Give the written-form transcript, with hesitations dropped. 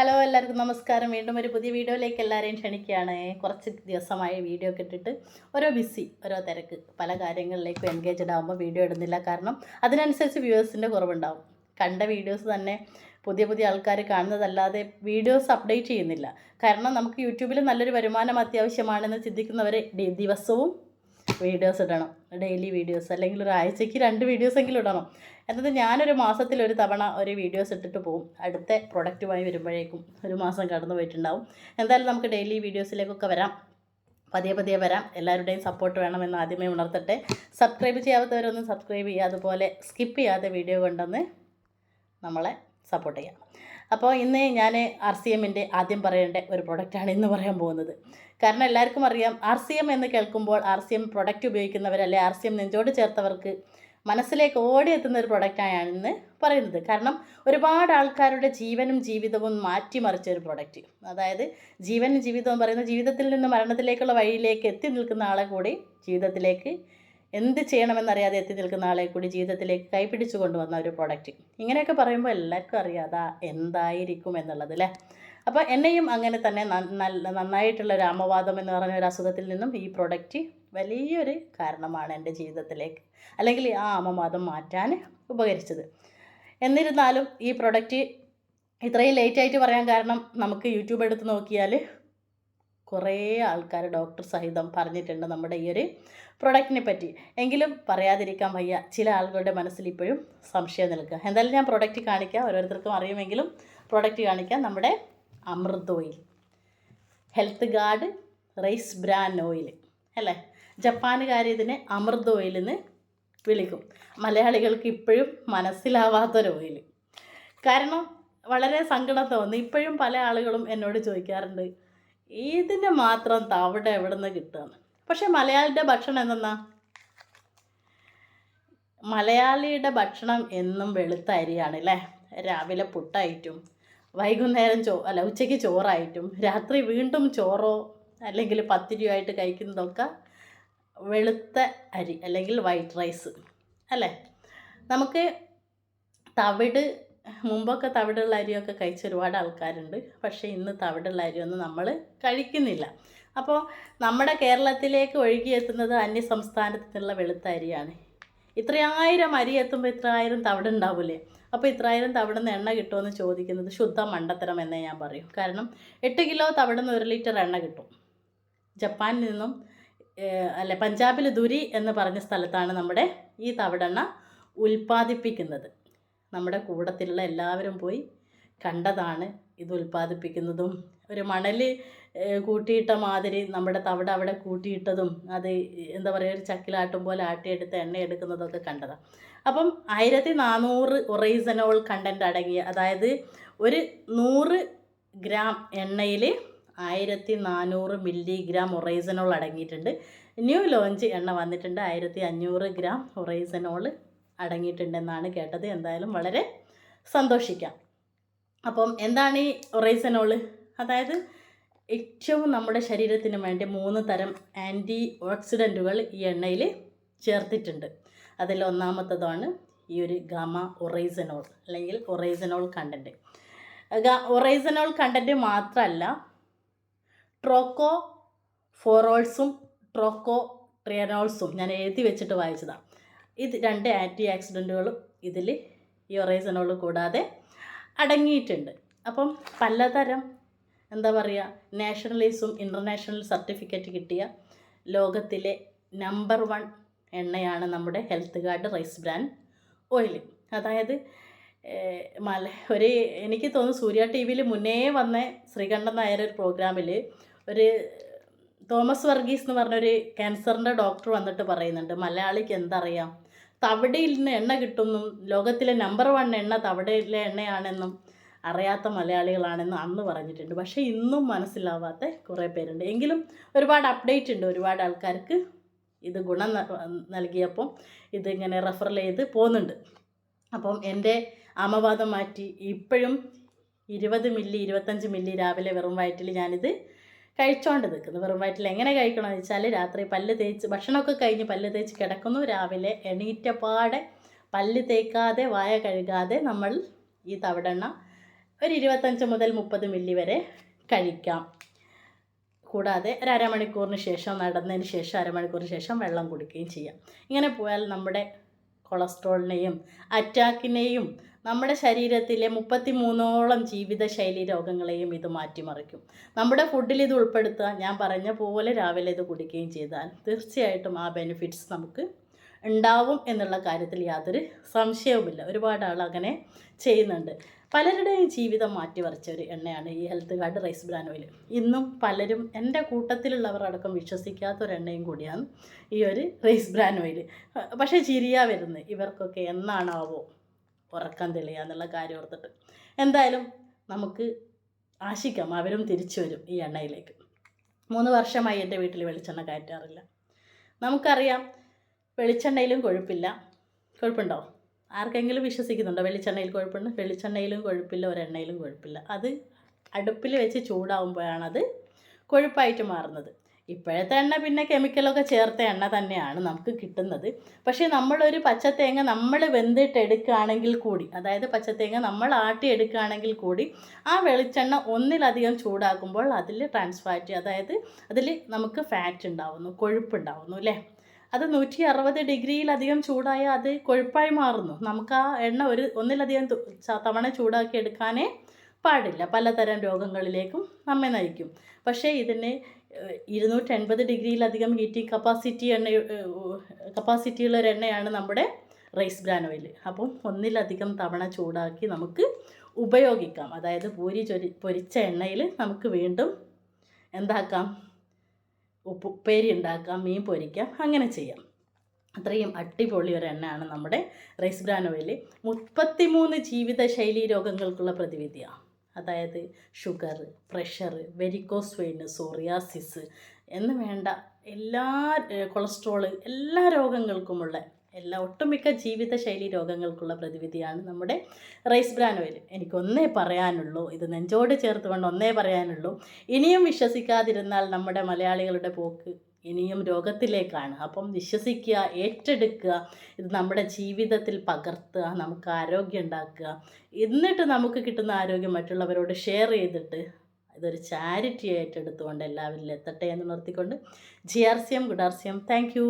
Hello എല്ലാവർക്കും നമസ്കാരം. വീണ്ടും ഒരു പുതിയ വീഡിയോയിലേക്ക് എല്ലാവരെയും ക്ഷണിക്കുകയാണ്. കുറച്ച് ദിവസമായി വീഡിയോ ഒക്കെ ഇട്ടിട്ട് ഓരോ തിരക്ക് പല കാര്യങ്ങളിലേക്കും എൻഗേജ്ഡ് ആകുമ്പോൾ വീഡിയോ ഇടുന്നില്ല. കാരണം അതിനനുസരിച്ച് വ്യൂവേഴ്സിൻ്റെ കുറവുണ്ടാവും. കണ്ട വീഡിയോസ് തന്നെ പുതിയ പുതിയ ആൾക്കാർ കാണുന്നതല്ലാതെ വീഡിയോസ് അപ്ഡേറ്റ് ചെയ്യുന്നില്ല. കാരണം നമുക്ക് യൂട്യൂബിൽ നല്ലൊരു വരുമാനം അത്യാവശ്യമാണെന്ന് ചിന്തിക്കുന്നവർ ദിവസവും വീഡിയോസ് ഇടണം. ഡെയിലി വീഡിയോസ് അല്ലെങ്കിൽ ഒരാഴ്ചയ്ക്ക് 2 വീഡിയോസെങ്കിലും ഇടണം. എന്നിട്ട് ഞാനൊരു മാസത്തിലൊരു തവണ ഒരു വീഡിയോസ് ഇട്ടിട്ട് പോകും. അടുത്ത പ്രൊഡക്റ്റുമായി വരുമ്പോഴേക്കും ഒരു മാസം കടന്നു പോയിട്ടുണ്ടാവും. എന്തായാലും നമുക്ക് ഡെയിലി വീഡിയോസിലേക്കൊക്കെ വരാം. പതിയെ പതിയെ വരാം. എല്ലാവരുടെയും സപ്പോർട്ട് വേണമെന്ന് ആദ്യമേ ഉണർത്തട്ടെ. സബ്സ്ക്രൈബ് ചെയ്യാത്തവരൊന്ന് സബ്സ്ക്രൈബ് ചെയ്യുക. അതുപോലെ സ്കിപ്പ് ചെയ്യാതെ വീഡിയോ കൊണ്ടൊന്ന് നമ്മളെ സപ്പോർട്ട് ചെയ്യാം. അപ്പോൾ ഇന്ന് ഞാൻ RCMൻ്റെ ആദ്യം പറയേണ്ട ഒരു പ്രൊഡക്റ്റാണ് ഇന്ന് പറയാൻ പോകുന്നത്. കാരണം എല്ലാവർക്കും അറിയാം, RCM എന്ന് കേൾക്കുമ്പോൾ RCM പ്രൊഡക്റ്റ് ഉപയോഗിക്കുന്നവർ അല്ലെ RCM നെഞ്ചോട് ചേർത്തവർക്ക് മനസ്സിലേക്ക് ഓടിയെത്തുന്ന ഒരു പ്രൊഡക്റ്റാണ് ഇന്ന് പറയുന്നത്. കാരണം ഒരുപാട് ആൾക്കാരുടെ ജീവനും ജീവിതവും മാറ്റിമറിച്ച ഒരു പ്രൊഡക്റ്റ്. അതായത് ജീവനും ജീവിതവും പറയുന്ന ജീവിതത്തിൽ നിന്ന് മരണത്തിലേക്കുള്ള വഴിയിലേക്ക് എത്തി നിൽക്കുന്ന ആളെ കൂടി ജീവിതത്തിലേക്ക് എന്ത് ചെയ്യണമെന്നറിയാതെ എത്തി നിൽക്കുന്ന ആളെ കൂടി ജീവിതത്തിലേക്ക് കൈപിടിച്ചു കൊണ്ടുവന്ന ഒരു പ്രൊഡക്റ്റ്. ഇങ്ങനെയൊക്കെ പറയുമ്പോൾ എല്ലാവർക്കും അറിയാം എന്തായിരിക്കും എന്നുള്ളത് അല്ലേ. അപ്പോൾ എന്നെയും അങ്ങനെ തന്നെ നന്നായിട്ടുള്ള ഒരു ആമവാദം എന്ന് പറഞ്ഞ ഒരു അസുഖത്തിൽ നിന്നും ഈ പ്രൊഡക്റ്റ് വലിയൊരു കാരണമാണ് എൻ്റെ ജീവിതത്തിലേക്ക്, അല്ലെങ്കിൽ ആ ആമവാദം മാറ്റാൻ ഉപകരിച്ചത്. എന്നിരുന്നാലും ഈ പ്രൊഡക്റ്റ് ഇത്രയും ലേറ്റായിട്ട് പറയാൻ കാരണം, നമുക്ക് യൂട്യൂബ് എടുത്ത് നോക്കിയാൽ കുറേ ആൾക്കാർ ഡോക്ടർ സഹിതം പറഞ്ഞിട്ടുണ്ട് നമ്മുടെ ഈ ഒരു പ്രൊഡക്റ്റിനെ പറ്റി. എങ്കിലും പറയാതിരിക്കാൻ വയ്യ, ചില ആളുകളുടെ മനസ്സിൽ ഇപ്പോഴും സംശയം നിൽക്കുക. എന്തായാലും ഞാൻ പ്രൊഡക്റ്റ് കാണിക്കാം. ഓരോരുത്തർക്കും അറിയുമെങ്കിലും പ്രൊഡക്റ്റ് കാണിക്കാം. നമ്മുടെ Amrit oil, health guard rice bran oil അല്ലേ. ജപ്പാനുകാർ ഇതിനെ അമൃത് ഓയിൽ എന്ന് വിളിക്കും. മലയാളികൾക്ക് ഇപ്പോഴും മനസ്സിലാവാത്തൊരു ഓയിൽ. കാരണം വളരെ സങ്കടം തോന്നി. ഇപ്പോഴും പല ആളുകളും എന്നോട് ചോദിക്കാറുണ്ട്, ഇതിന് മാത്രം തവിട് എവിടെ നിന്ന് കിട്ടുകയെന്ന്. പക്ഷെ മലയാളിയുടെ ഭക്ഷണം എന്തെന്നാ? മലയാളിയുടെ ഭക്ഷണം എന്നും വെളുത്ത അരിയാണ് അല്ലേ. രാവിലെ പുട്ടായിട്ടും വൈകുന്നേരം ഉച്ചയ്ക്ക് ചോറായിട്ടും രാത്രി വീണ്ടും ചോറോ അല്ലെങ്കിൽ പത്തിരിയോ ആയിട്ട് കഴിക്കുന്നതൊക്കെ വെളുത്ത അരി അല്ലെങ്കിൽ വൈറ്റ് റൈസ് അല്ലേ. നമുക്ക് തവിട്, മുമ്പൊക്കെ തവിടുള്ള അരിയൊക്കെ കഴിച്ച ഒരുപാട് ആൾക്കാരുണ്ട്. പക്ഷേ ഇന്ന് തവിടുള്ള അരിയൊന്നും നമ്മൾ കഴിക്കുന്നില്ല. അപ്പോൾ നമ്മുടെ കേരളത്തിലേക്ക് ഒഴുകിയെത്തുന്നത് അന്യ സംസ്ഥാനത്തു നിന്നുള്ള വെളുത്ത അരിയാണ്. ഇത്രയായിരം അരി എത്തുമ്പോൾ ഇത്രയായിരം തവിടുണ്ടാവില്ലേ. അപ്പോൾ ഇത്രയായിരം തവിടുന്ന് എണ്ണ കിട്ടുമെന്ന് ചോദിക്കുന്നത് ശുദ്ധ മണ്ടത്തരം എന്നേ ഞാൻ പറയും. കാരണം 8 കിലോ തവിടുന്ന് 1 ലിറ്റർ എണ്ണ കിട്ടും. ജപ്പാനിൽ നിന്നും പഞ്ചാബിൽ ദുരി എന്ന് പറഞ്ഞ സ്ഥലത്താണ് നമ്മുടെ ഈ തവിടെണ്ണ ഉൽപ്പാദിപ്പിക്കുന്നത്. നമ്മുടെ കൂട്ടത്തിലുള്ള എല്ലാവരും പോയി കണ്ടതാണ് ഇത് ഉൽപ്പാദിപ്പിക്കുന്നതും. ഒരു മണൽ കൂട്ടിയിട്ട മാതിരി നമ്മുടെ തവിട് അവിടെ കൂട്ടിയിട്ടതും അത് എന്താ പറയുക, ഒരു ചക്കിലാട്ടും പോലെ ആട്ടിയെടുത്ത് എണ്ണ എടുക്കുന്നതൊക്കെ കണ്ടതാണ്. അപ്പം 1400 ഒറൈസനോൾ കണ്ടൻറ്റ് അടങ്ങിയ, അതായത് ഒരു 100 ഗ്രാം എണ്ണയിൽ 1400 മില്ലിഗ്രാം ഒറൈസനോൾ അടങ്ങിയിട്ടുണ്ട്. ന്യൂ ലോഞ്ച് എണ്ണ വന്നിട്ടുണ്ട്. 1500 ഗ്രാം ഒറൈസനോൾ അടങ്ങിയിട്ടുണ്ടെന്നാണ് കേട്ടത്. എന്തായാലും വളരെ സന്തോഷിക്കാം. അപ്പം എന്താണ് ഈ ഒറൈസനോൾ? അതായത് ഏറ്റവും നമ്മുടെ ശരീരത്തിന് വേണ്ടി 3 തരം ആൻറ്റി ഓക്സിഡൻറ്റുകൾ ഈ എണ്ണയിൽ ചേർത്തിട്ടുണ്ട്. അതിൽ ഒന്നാമത്തതാണ് ഈ ഒരു ഗാമ ഒറൈസനോൾ അല്ലെങ്കിൽ ഒറൈസനോൾ കണ്ടൻറ്റ്. ഒറൈസനോൾ കണ്ടൻറ്റ് മാത്രമല്ല, ട്രോക്കോ ഫോറോൾസും ട്രോക്കോ ട്രിയനോൾസും ഞാൻ എഴുതി വെച്ചിട്ട് വായിച്ചതാണ്. ഇത് 2 ആൻറ്റി ഓക്സിഡൻറ്റുകളും ഇതിൽ ഈ ഒറൈസനോൾ കൂടാതെ അടങ്ങിയിട്ടുണ്ട്. അപ്പം പലതരം എന്താ പറയുക, നാഷണലൈസും ഇൻ്റർനാഷണൽ സർട്ടിഫിക്കറ്റ് കിട്ടിയ ലോകത്തിലെ നമ്പർ 1 എണ്ണയാണ് നമ്മുടെ Health guard rice bran oil. അതായത് എനിക്ക് തോന്നുന്നു സൂര്യ TV മുന്നേ വന്ന ശ്രീകണ്ഠൻ നായർ ഒരു പ്രോഗ്രാമിൽ ഒരു തോമസ് വർഗീസ് എന്ന് പറഞ്ഞൊരു ക്യാൻസറിൻ്റെ ഡോക്ടർ വന്നിട്ട് പറയുന്നുണ്ട്, മലയാളിക്ക് എന്തറിയാം, തവിടയിൽ നിന്ന് എണ്ണ കിട്ടുമെന്നും ലോകത്തിലെ നമ്പർ 1 എണ്ണ തവിടയിലെ എണ്ണയാണെന്നും അറിയാത്ത മലയാളികളാണെന്നും അന്ന് പറഞ്ഞിട്ടുണ്ട്. പക്ഷേ ഇന്നും മനസ്സിലാവാത്ത കുറേ പേരുണ്ട്. എങ്കിലും ഒരുപാട് അപ്ഡേറ്റ് ഉണ്ട്. ഒരുപാട് ആൾക്കാർക്ക് ഇത് ഗുണം നൽകിയപ്പം ഇതിങ്ങനെ റെഫർ ചെയ്ത് പോകുന്നുണ്ട്. അപ്പം എൻ്റെ ആമവാദം മാറ്റി ഇപ്പോഴും 20 മില്ലി 25 മില്ലി രാവിലെ വെറും വയറ്റിൽ ഞാനിത് കഴിച്ചുകൊണ്ട് നിൽക്കുന്നു. വെറും വയറ്റിൽ എങ്ങനെ കഴിക്കണമെന്ന് വെച്ചാൽ, രാത്രി പല്ല് തേച്ച് ഭക്ഷണമൊക്കെ കഴിഞ്ഞ് പല്ല് തേച്ച് കിടക്കുന്നു. രാവിലെ എണീറ്റപാടെ പല്ല് തേക്കാതെ വായ കഴുകാതെ നമ്മൾ ഈ തവിടെണ്ണ ഒരു 25 മുതൽ 30 മില്ലി വരെ കഴിക്കാം. കൂടാതെ ഒരു അരമണിക്കൂറിന് ശേഷം, നടന്നതിന് ശേഷം അരമണിക്കൂറിന് ശേഷം വെള്ളം കുടിക്കുകയും ചെയ്യാം. ഇങ്ങനെ പോയാൽ നമ്മുടെ കൊളസ്ട്രോളിനെയും അറ്റാക്കിനെയും നമ്മുടെ ശരീരത്തിലെ 33ഓളം ജീവിതശൈലി രോഗങ്ങളെയും ഇത് മാറ്റിമറിക്കും. നമ്മുടെ ഫുഡിൽ ഇത് ഉൾപ്പെടുത്തുക, ഞാൻ പറഞ്ഞ പോലെ രാവിലെ ഇത് കുടിക്കുകയും ചെയ്താൽ തീർച്ചയായിട്ടും ആ ബെനിഫിറ്റ്സ് നമുക്ക് ഉണ്ടാവും എന്നുള്ള കാര്യത്തിൽ യാതൊരു സംശയവുമില്ല. ഒരുപാട് ആൾ അങ്ങനെ ചെയ്യുന്നുണ്ട്. പലരുടെയും ജീവിതം മാറ്റിമറിച്ച ഒരു എണ്ണയാണ് ഈ Health guard rice bran oil. ഇന്നും പലരും എൻ്റെ കൂട്ടത്തിലുള്ളവർ അടക്കം വിശ്വസിക്കാത്തൊരു എണ്ണയും കൂടിയാണ് ഈ ഒരു റൈസ് ബ്രാൻ ഓയിൽ. പക്ഷേ ചിരിയാ വരുന്നത് ഇവർക്കൊക്കെ എന്നാണാവോ ഉറക്കം തെളിയുക എന്നുള്ള കാര്യം ഓർത്തിട്ട്. എന്തായാലും നമുക്ക് ആശിക്കാം അവരും തിരിച്ചു വരും ഈ എണ്ണയിലേക്ക്. 3 വർഷമായി എൻ്റെ വീട്ടിൽ വെളിച്ചെണ്ണ കയറ്റാറില്ല. നമുക്കറിയാം വെളിച്ചെണ്ണയിലും കൊഴുപ്പില്ല. കൊഴുപ്പുണ്ടോ? ആർക്കെങ്കിലും വിശ്വസിക്കുന്നുണ്ടോ വെളിച്ചെണ്ണയിൽ കൊഴുപ്പുണ്ട്? വെളിച്ചെണ്ണയിലും കൊഴുപ്പില്ല, ഒരെണ്ണയിലും കൊഴുപ്പില്ല. അത് അടുപ്പിൽ വെച്ച് ചൂടാവുമ്പോഴാണത് കൊഴുപ്പായിട്ട് മാറുന്നത്. ഇപ്പോഴത്തെ എണ്ണ പിന്നെ കെമിക്കലൊക്കെ ചേർത്ത എണ്ണ തന്നെയാണ് നമുക്ക് കിട്ടുന്നത്. പക്ഷേ നമ്മളൊരു പച്ചത്തേങ്ങ നമ്മൾ വെന്തിട്ടെടുക്കുകയാണെങ്കിൽ കൂടി, അതായത് പച്ചത്തേങ്ങ നമ്മൾ ആട്ടിയെടുക്കുകയാണെങ്കിൽ കൂടി ആ വെളിച്ചെണ്ണ ഒന്നിലധികം ചൂടാക്കുമ്പോൾ അതിൽ ട്രാൻസ്ഫാറ്റ്, അതായത് അതിൽ നമുക്ക് ഫാറ്റ് ഉണ്ടാവുന്നു, കൊഴുപ്പുണ്ടാവുന്നു അല്ലേ. അത് 160 ഡിഗ്രിയിലധികം ചൂടായാൽ അത് കൊഴുപ്പായി മാറുന്നു. നമുക്ക് ആ എണ്ണ ഒന്നിലധികം തവണ ചൂടാക്കി എടുക്കാനേ പാടില്ല. പലതരം രോഗങ്ങളിലേക്കും നമ്മെ നയിക്കും. പക്ഷേ ഇതിന് 280 ഡിഗ്രിയിലധികം ഹീറ്റിംഗ് കപ്പാസിറ്റിയുള്ള ഒരു എണ്ണയാണ് നമ്മുടെ റൈസ് ബ്രാൻ ഓയിൽ. അപ്പം ഒന്നിലധികം തവണ ചൂടാക്കി നമുക്ക് ഉപയോഗിക്കാം. അതായത് പൊരിച്ച എണ്ണയിൽ നമുക്ക് വീണ്ടും എന്താക്കാം, ഉപ്പേരി ഉണ്ടാക്കാം, മീൻ പൊരിക്കാം, അങ്ങനെ ചെയ്യാം. അത്രയും അടിപൊളി ഒരു എണ്ണയാണ് നമ്മുടെ റൈസ് ബ്രാൻ ഓയിൽ. 33 ജീവിതശൈലി രോഗങ്ങൾക്കുള്ള പ്രതിവിധിയാണ്. അതായത് sugar, pressure, varicose vein, psoriasis എന്ന് വേണ്ട എല്ലാ കൊളസ്ട്രോള്, എല്ലാ രോഗങ്ങൾക്കുമുള്ള ഒട്ടുമിക്ക ജീവിതശൈലി രോഗങ്ങൾക്കുള്ള പ്രതിവിധിയാണ് നമ്മുടെ റൈസ് ബ്രാൻ ഓയിൽ. എനിക്കൊന്നേ പറയാനുള്ളൂ, ഇത് നെഞ്ചോട് ചേർത്തുകൊണ്ട് ഒന്നേ പറയാനുള്ളൂ, ഇനിയും വിശ്വസിക്കാതിരുന്നാൽ നമ്മുടെ മലയാളികളുടെ പോക്ക് ഇനിയും രോഗത്തിലേക്കാണ്. അപ്പം വിശ്വസിക്കുക, ഏറ്റെടുക്കുക, ഇത് നമ്മുടെ ജീവിതത്തിൽ പകർത്തുക, നമുക്ക് ആരോഗ്യം ഉണ്ടാക്കുക. എന്നിട്ട് നമുക്ക് കിട്ടുന്ന ആരോഗ്യം മറ്റുള്ളവരോട് ഷെയർ ചെയ്തിട്ട് ഇതൊരു ചാരിറ്റി ഏറ്റെടുത്തുകൊണ്ട് എല്ലാവരിലും എത്തട്ടെ എന്ന് നിർത്തിക്കൊണ്ട് GRCM, ഗുഡ് ആർസിയം. Thank U.